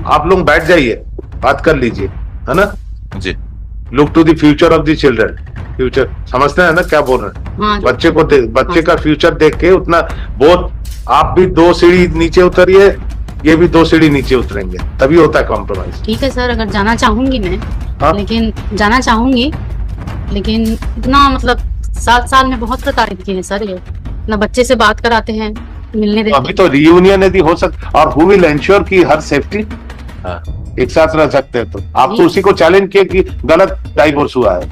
आप लोग बैठ जाइए, बात कर लीजिए, है ना जी। Look to the future of the children. Future समझते हैं ना क्या बोल रहे हैं? हाँ, बच्चे को बच्चे का फ्यूचर देख के उतना बहुत, आप भी 2 सीढ़ी नीचे उतरिए, ये भी 2 सीढ़ी नीचे उतरेंगे, तभी होता है कॉम्प्रोमाइज। ठीक है सर, अगर जाना चाहूंगी मैं, हाँ? लेकिन जाना चाहूंगी, लेकिन इतना मतलब 7 साल में बहुत प्रताड़ित किए हैं सर ये। ना बच्चे से बात कराते हैं, मिलने देते अभी तो रियूनियन यदि हो सकता, और हु विल एंश्योर की हर सेफ्टी एक साथ रह सकते हैं, तो आप तो उसी को चैलेंज किए कि गलत डाइवोर्स हुआ है,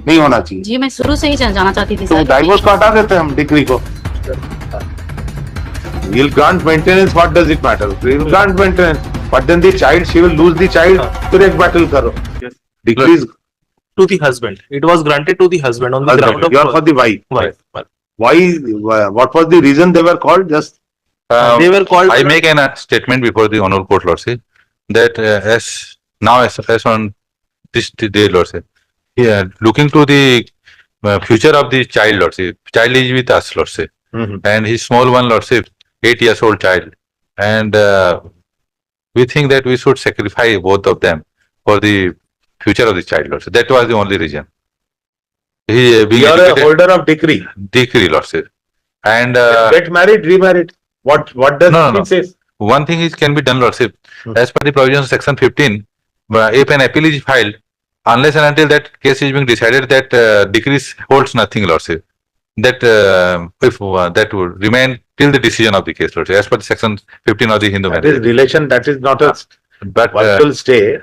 नहीं होना चाहिए। जी, मैं शुरू से ही जाना चाहती थी तो सर। डाइवोर्स को हटा देते हैं हम, डिग्री को। We'll grant maintenance, what does it matter? We'll grant maintenance, but then the child, she will lose the child, फिर एक battle करो। Degree is to the husband. It was granted to the husband on the ground of you are for the wife. wife. Why, what was the reason they were called? Just They were called. I make a statement before the honorable court, Lordship, that as on this day, Lordship, looking to the future of the child, Lordship, child is with us, Lordship, and his small one, Lordship, 8 years old child, and we think that we should sacrifice both of them for the future of the child, Lordship. That was the only reason. He being you are a educated, holder of decree. decree, Lordship, and Get married, remarried. What does No, it say? one thing is can be done, Lordship, as per the provisions of section 15, if an appeal is filed, unless and until that case is being decided, that decree holds nothing, Lordship. That if that would remain till the decision of the case, Lordship, as per the section 15 of the Hindu That is marriage. relation, that is not a But virtual stay.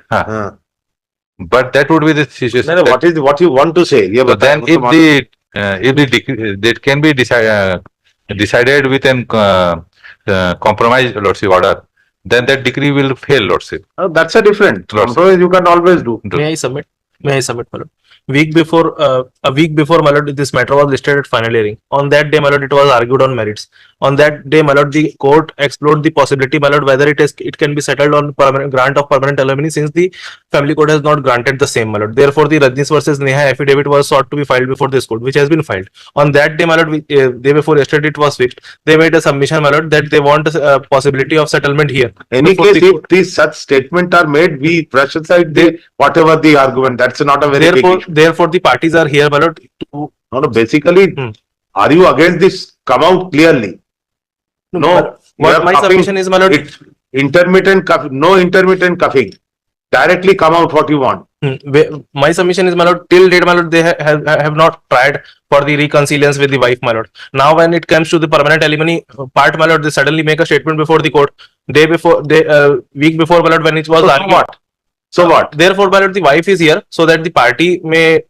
but that would be the situation. No, what you want to say? ये So बताएं, then, if the decree that can be decided with an compromise, Lordship, order, then that decree will fail, Lordship. That's a different. Lordship. Compromise you can always do. May I submit? May I submit, my lord? A week before, my lord, this matter was listed at final hearing. On that day, my lord, it was argued on merits. On that day, my lord, the court explored the possibility, my lord, whether it can be settled on grant of permanent alimony, since the family court has not granted the same, my lord. Therefore, the Rajneesh versus Neha affidavit was sought to be filed before this court, which has been filed. On that day, my lord, day before yesterday, it was fixed. They made a submission, my lord, that they want a possibility of settlement here. Any Before case, the if court. these such statements are made, we brush aside whatever the argument. That's not a very big issue. Therefore, the parties are here, my lord, to No, basically, are you against this? Come out clearly. No, you what are my cuffing. submission is, my lord. It's intermittent cuff, no intermittent cuffing. Directly come out what you want. My submission is, my lord, till date, my lord, they have not tried for the reconciliation with the wife, my lord. Now, when it comes to the permanent alimony part, my lord, they suddenly make a statement before the court. Week before, my lord, when it was So argued. what? So what? Therefore, my lord, the wife is here so that the party may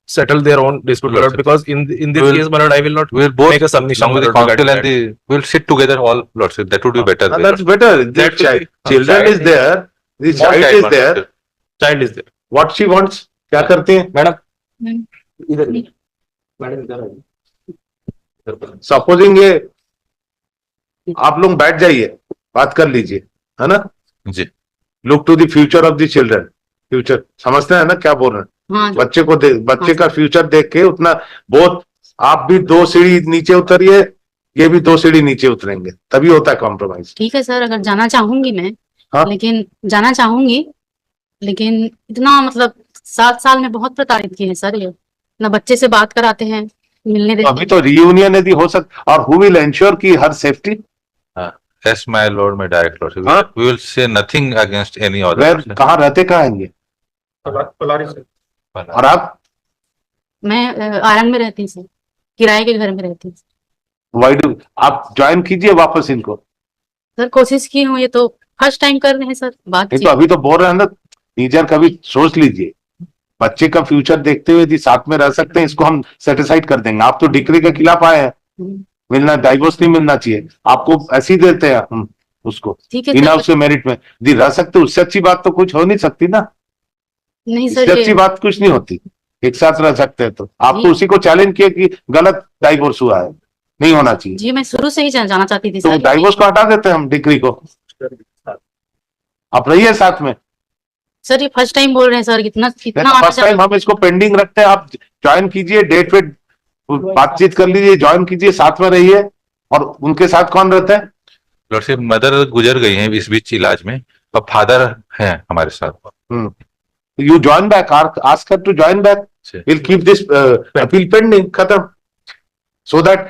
settle their own dispute, my lord. Because in this We'll- case, my lord, I will not We'll both make a submission, along with my the lord, council regarding and we'll sit together all, Lordship. That would be better. That's better. The That will be- children child is there. The Small child is child, there. Lordship. child is there. What she wants? क्या करते हैं? Supposing ये आप लोग बैठ जाइए, बात कर लीजिए, है ना जी। Look to the future of the children. Future समझते हैं ना क्या बोल रहे हैं? हाँ, बच्चे का फ्यूचर देख के उतना बहुत, आप भी 2 सीढ़ी नीचे उतरिए, ये भी 2 सीढ़ी नीचे उतरेंगे, तभी होता है कॉम्प्रोमाइज। ठीक है सर, अगर जाना चाहूंगी मैं, हाँ? लेकिन जाना चाहूंगी, लेकिन इतना मतलब 7 साल में बहुत प्रताड़ित किए हैं सर ये। ना बच्चे से बात कराते हैं, मिलने देते अभी तो रियूनियन यदि हो सकता, और हु विल एंश्योर की हर safety? Yes, my lord, my direct lordship. Huh? We will say nothing against any other. Where person. कहाँ रहते, कहाँ हैं ये? और आप मैं आरंग में रहती हूँ सर, किराए के घर में रहती हूँ वाई डू आप ज्वाइन कीजिए वापस इनको। सर। कोशिश की हूँ, ये तो फर्स्ट टाइम कर रहे हैं सर बात। नहीं तो अभी तो बोल रहे हैं ना, टीचर कभी सोच लीजिए, बच्चे का फ्यूचर देखते हुए यदि साथ में रह सकते हैं, इसको हम सेटिसाइड कर देंगे। आप तो डिग्री के खिलाफ आए हैं, मिलना डाइवोर्स नहीं मिलना चाहिए आपको, ऐसे ही देते हैं हम उसको ठीक है बिना सर। उसके मेरिट में यदि रह सकते, उससे अच्छी बात तो कुछ हो नहीं सकती ना। नहीं इससे सर, अच्छी बात कुछ नहीं होती, एक साथ रह सकते हैं। तो आप तो जी। उसी को चैलेंज किए कि गलत डाइवोर्स हुआ है, नहीं होना चाहिए। जी, मैं शुरू से ही जाना चाहती थी तो सर। डाइवोर्स को हटा देते हैं हम, डिग्री को। आप रहिए साथ में। सर ये फर्स्ट टाइम बोल रहे हैं सर, कितना फर्स्ट टाइम हम इसको पेंडिंग रखते हैं, आप ज्वाइन कीजिए, डेट पे बातचीत कर लीजिए, ज्वाइन कीजिए, साथ में रहिए। और उनके साथ कौन रहता है? लॉर्डशिप, मदर गुजर गई हैं इस बीच इलाज में, अब फादर हैं हमारे साथ। You join back, ask her to join back. We'll keep this appeal pending, khatam. So that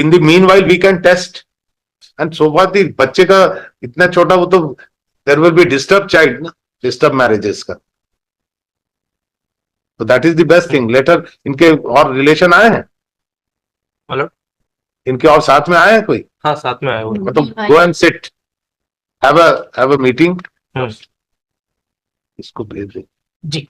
in the meanwhile we can test. And so far the बच्चे का इतना छोटा वो तो there will be disturbed child, ना, disturbed marriages का. So that is the best thing. Later इनके और relation आए हैं? मतलब इनके और साथ में आए हैं कोई? हाँ साथ में आए हुए हैं। तो go and sit, have a meeting. इसको भेज दे जी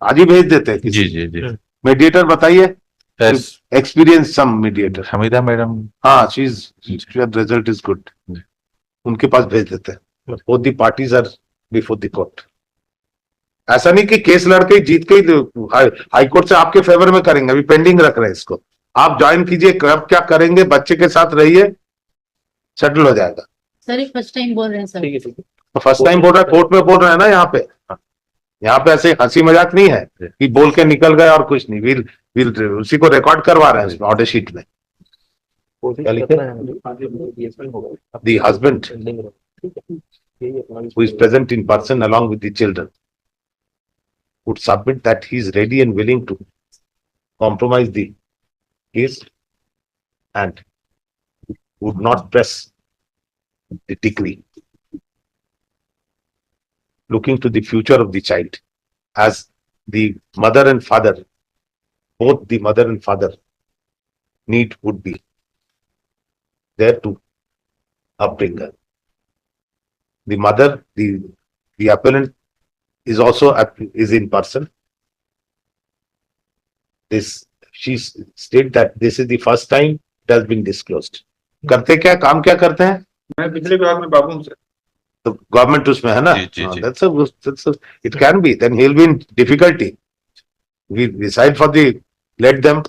आज ही भेज देते हैं जी जी जी। मीडिएटर बताइए, Yes, experience some mediator. Hamida madam. हाँ, रिजल्ट इज गुड. उनके पास भेज देते हैं. Both the parties are before the court. ऐसा नहीं कि केस लड़के ही जीत के ही हाई कोर्ट से आपके फेवर में करेंगे. अभी पेंडिंग रख रहे हैं इसको. आप ज्वाइन कीजिए, कब क्या करेंगे, बच्चे के साथ रहिए, सेटल हो जाएगा. सर ये फर्स्ट टाइम बोल रहे हैं सर. ठीक है ठीक है। तो फर्स्ट टाइम बोल रहा है, कोर्ट में बोल रहे हैं ना. यहाँ पे ऐसे हंसी मजाक नहीं है कि बोल के निकल गए और कुछ नहीं. वील उसी को रिकॉर्ड करवा रहे हैं उसमें ऑर्डर शीट में. क्या लिखे? The husband who is present in person along with the children would submit that he is ready and willing to compromise the case and would not press the decree, looking to the future of the child, as the mother and father, both the mother and father need would be there to upbring her. The mother, the appellant is also is in person. She stated that this is the first time it has been disclosed. करते क्या, काम क्या करते हैं? मैं पिछले विभाग में बाबू हूँ सर. तो गवर्नमेंट उसमें है ना. जी, जी, जी. That's it can be. Then he'll be in difficulty. We decide for the, let them,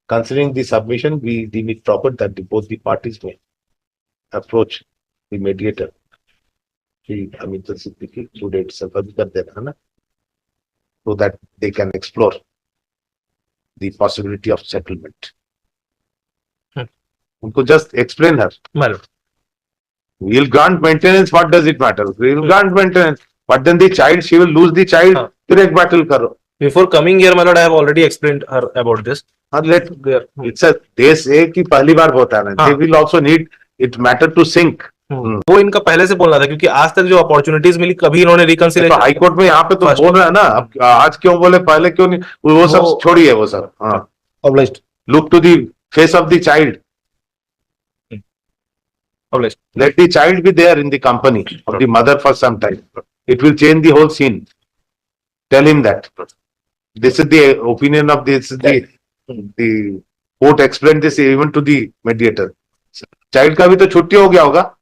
considering the submission, we deem it proper that both the parties may approach the mediator. Amita Siddiqui through date अभी कर देना है ना, so that they can explore the possibility of settlement. उनको just explain her. Madam We'll grant maintenance. What does it matter? We'll grant maintenance, but then the child, she will lose the child. हाँ. फिर एक battle करो. before coming here, my lord, I have already explained her about this. हाँ, let There. it's a देश एक की पहली बार होता है ना. हाँ. They will also need it matter to sink. वो इनका पहले से बोलना था क्योंकि आज तक जो अपॉर्चुनिटीज मिली कभी इन्होंने तो रिकंसिलिएशन हाई कोर्ट में यहाँ पे तो First. बोल रहे हैं ना. अब आज क्यों बोले, पहले क्यों नहीं, वो सब वो- छोड़िए वो सब. हाँ, obliged look to the face of the child. obliged Let the child be there in the company of the mother for some time. It will change the whole scene. Tell him that. This is the opinion of this. The court explained this even to the mediator. Child का भी तो छुट्टी हो गया होगा.